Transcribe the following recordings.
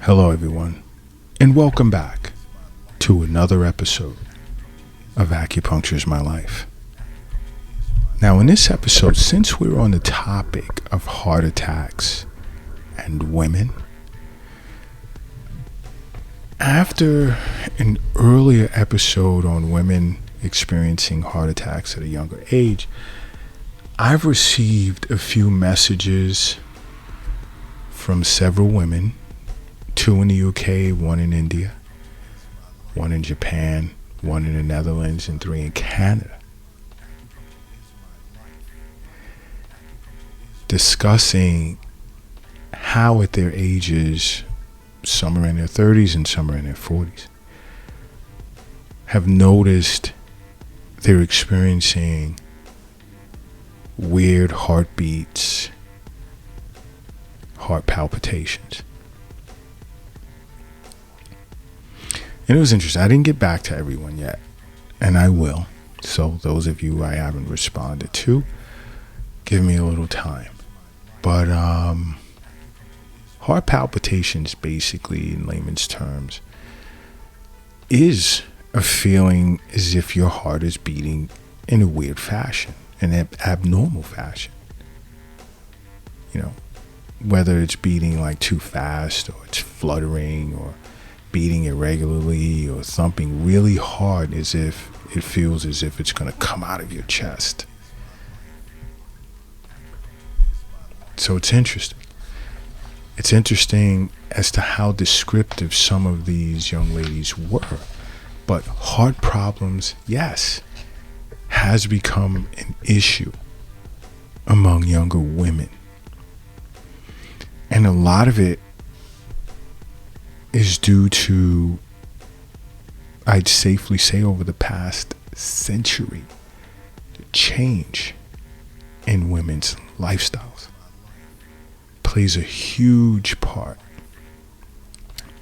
Hello, everyone, and welcome back to another episode of Acupuncture is My Life. Now, in this episode, since we're on the topic of heart attacks and women, after an earlier episode on women experiencing heart attacks at a younger age, I've received a few messages from several women, 2 in the UK, 1 in India, 1 in Japan, 1 in the Netherlands, and 3 in Canada, discussing how at their ages, some are in their 30s and some are in their 40s, have noticed they're experiencing weird heartbeats, heart palpitations. And it was interesting. I didn't get back to everyone yet, and I will. So those of you I haven't responded to, give me a little time. But heart palpitations, basically, in layman's terms, is a feeling as if your heart is beating in a weird fashion, an abnormal fashion. You know, whether it's beating like too fast, or it's fluttering, or beating irregularly, or thumping really hard as if it feels as if it's going to come out of your chest. So it's interesting. It's interesting as to how descriptive some of these young ladies were. But heart problems, yes, has become an issue among younger women. And a lot of it is due to, I'd safely say, over the past century, the change in women's lifestyles plays a huge part,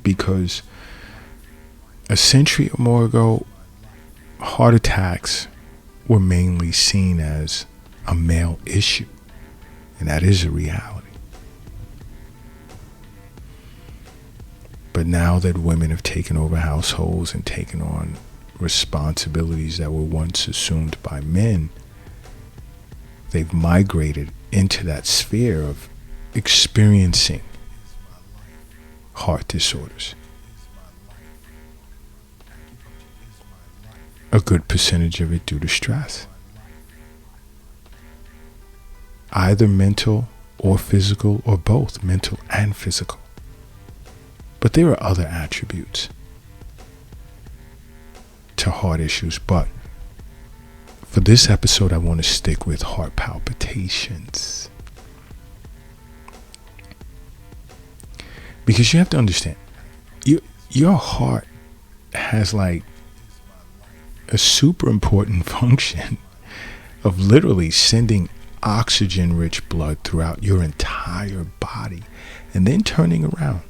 because a century or more ago, heart attacks were mainly seen as a male issue, and that is a reality. But now that women have taken over households and taken on responsibilities that were once assumed by men, they've migrated into that sphere of experiencing heart disorders. A good percentage of it due to stress, either mental or physical, or both mental and physical. But there are other attributes to heart issues. But for this episode, I want to stick with heart palpitations. Because you have to understand, your heart has like a super important function of literally sending oxygen-rich blood throughout your entire body, and then turning around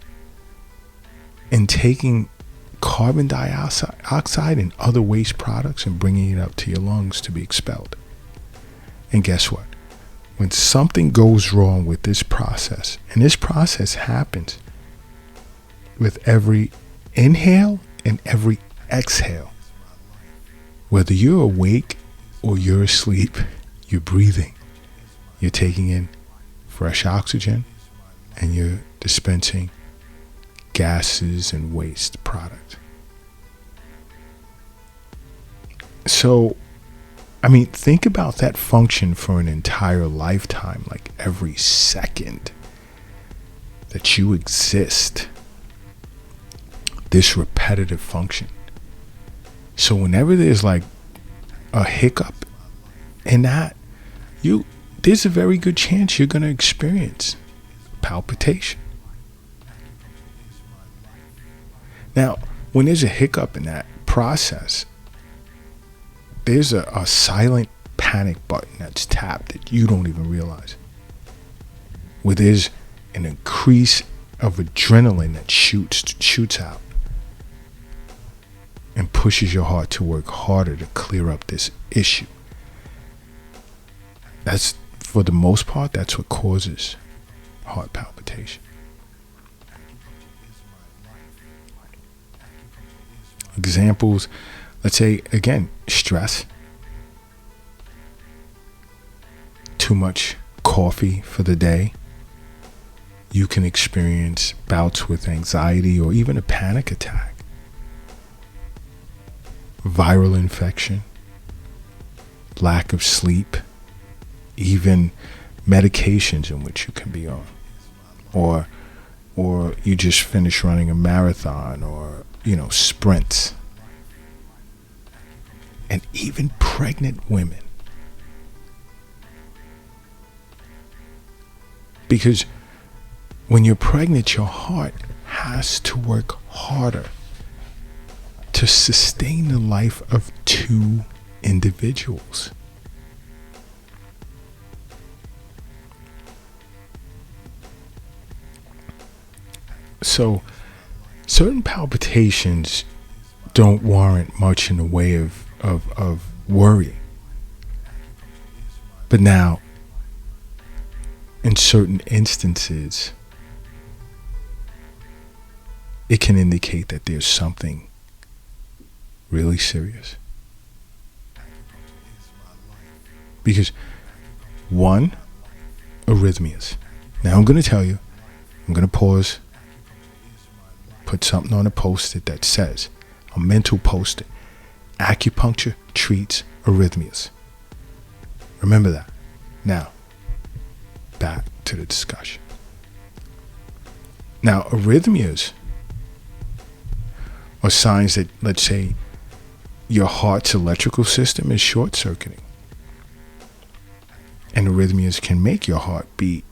and taking carbon dioxide and other waste products and bringing it up to your lungs to be expelled. And guess what? When something goes wrong with this process, and this process happens with every inhale and every exhale, whether you're awake or you're asleep, you're breathing. You're taking in fresh oxygen, and you're dispensing gases and waste product. So, I mean, think about that function for an entire lifetime, like every second that you exist, this repetitive function. So whenever there's like a hiccup in that, there's a very good chance you're going to experience palpitation. Now, when there's a hiccup in that process, there's a silent panic button that's tapped that you don't even realize, where there's an increase of adrenaline that shoots out and pushes your heart to work harder to clear up this issue. That's, for the most part, that's what causes heart palpitation. Examples, let's say, again, stress, too much coffee for the day. You can experience bouts with anxiety or even a panic attack. Viral infection, lack of sleep, even medications in which you can be on, or you just finish running a marathon, or sprints. And even pregnant women, because when you're pregnant, your heart has to work harder to sustain the life of two individuals. So certain palpitations don't warrant much in the way of worry. But now, in certain instances, it can indicate that there's something really serious. Because one, arrhythmias. Now I'm going to tell you, I'm going to pause, put something on a post-it that says, a mental post-it, acupuncture treats arrhythmias. Remember that. Now, back to the discussion. Now, arrhythmias are signs that, let's say, your heart's electrical system is short-circuiting. And arrhythmias can make your heart beat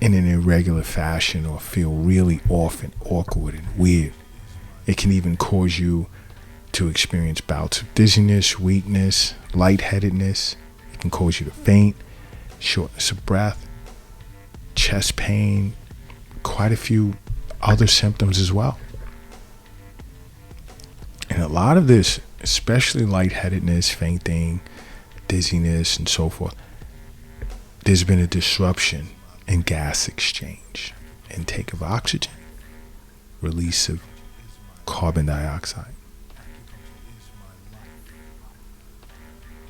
in an irregular fashion or feel really off and awkward and weird. It can even cause you to experience bouts of dizziness, weakness, lightheadedness. It can cause you to faint, shortness of breath, chest pain, quite a few other symptoms as well. And a lot of this, especially lightheadedness, fainting, dizziness, and so forth, there's been a disruption in gas exchange, intake of oxygen, release of carbon dioxide.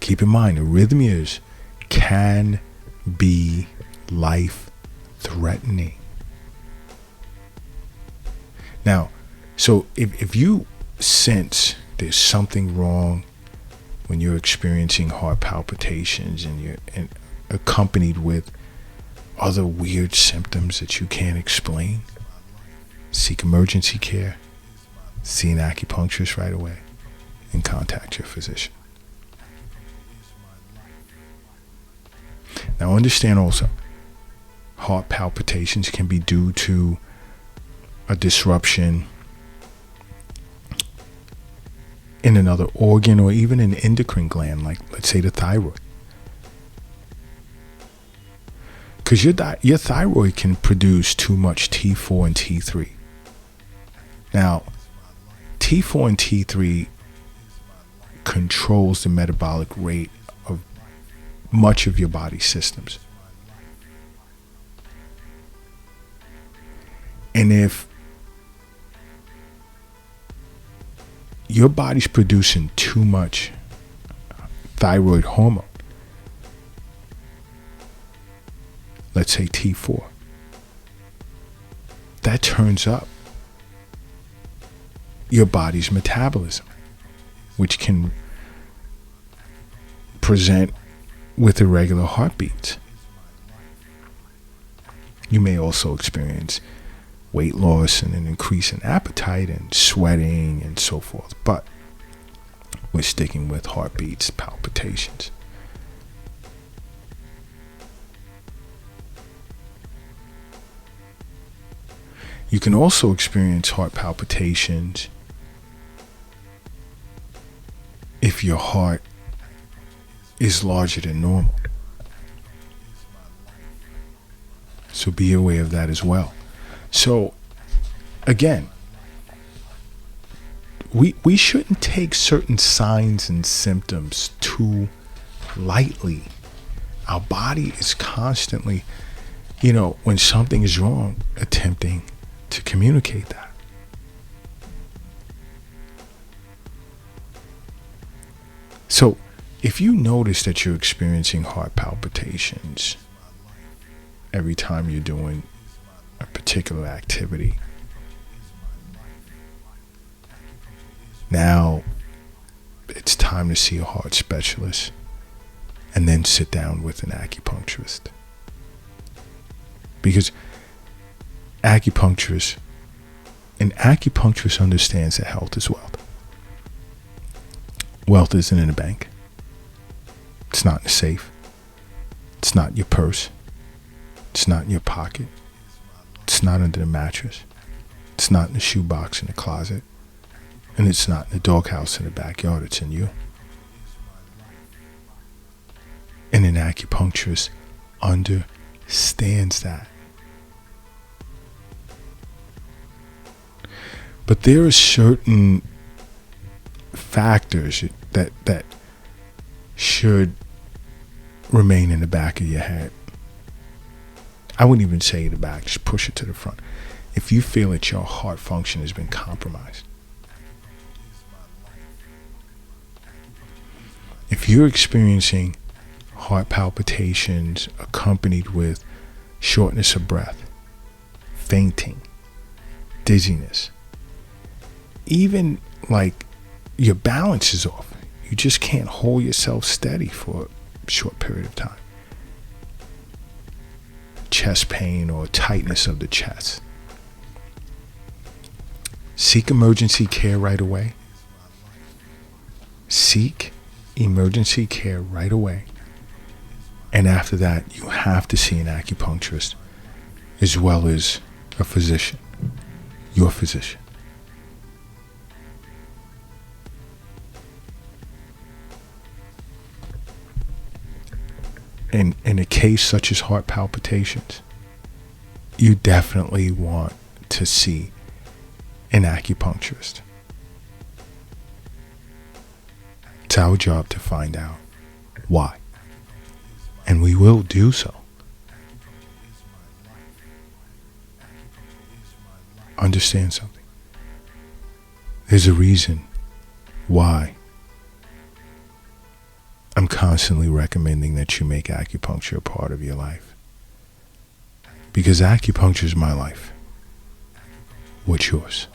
Keep in mind, arrhythmias can be life-threatening. Now, so if you sense there's something wrong when you're experiencing heart palpitations and you're accompanied with other weird symptoms that you can't explain, seek emergency care, see an acupuncturist right away, and contact your physician. Now understand also, heart palpitations can be due to a disruption in another organ or even an endocrine gland, like let's say the thyroid. Because your thyroid can produce too much T4 and T3. Now, T4 and T3 controls the metabolic rate of much of your body's systems. And if your body's producing too much thyroid hormone, let's say T4, that turns up your body's metabolism, which can present with irregular heartbeats. You may also experience weight loss and an increase in appetite and sweating and so forth. But we're sticking with heartbeats, palpitations. You can also experience heart palpitations if your heart is larger than normal. So be aware of that as well. So, again, we shouldn't take certain signs and symptoms too lightly. Our body is constantly, when something is wrong, attempting to communicate that. So if you notice that you're experiencing heart palpitations every time you're doing a particular activity, now it's time to see a heart specialist and then sit down with an acupuncturist. Because an acupuncturist understands that health is wealth. Wealth isn't in a bank. It's not in a safe. It's not in your purse. It's not in your pocket. It's not under the mattress. It's not in the shoebox in the closet. And it's not in the doghouse in the backyard. It's in you. And an acupuncturist understands that. But there are certain factors that should remain in the back of your head. I wouldn't even say the back, just push it to the front. If you feel that your heart function has been compromised, if you're experiencing heart palpitations accompanied with shortness of breath, fainting, dizziness, even like your balance is off, you just can't hold yourself steady for a short period of time, chest pain or tightness of the chest, seek emergency care right away. Seek emergency care right away. And after that, you have to see an acupuncturist as well as a physician, your physician. In a case such as heart palpitations, you definitely want to see an acupuncturist. It's our job to find out why. And we will do so. Understand something. There's a reason why I'm constantly recommending that you make acupuncture a part of your life. Because acupuncture is my life. What's yours?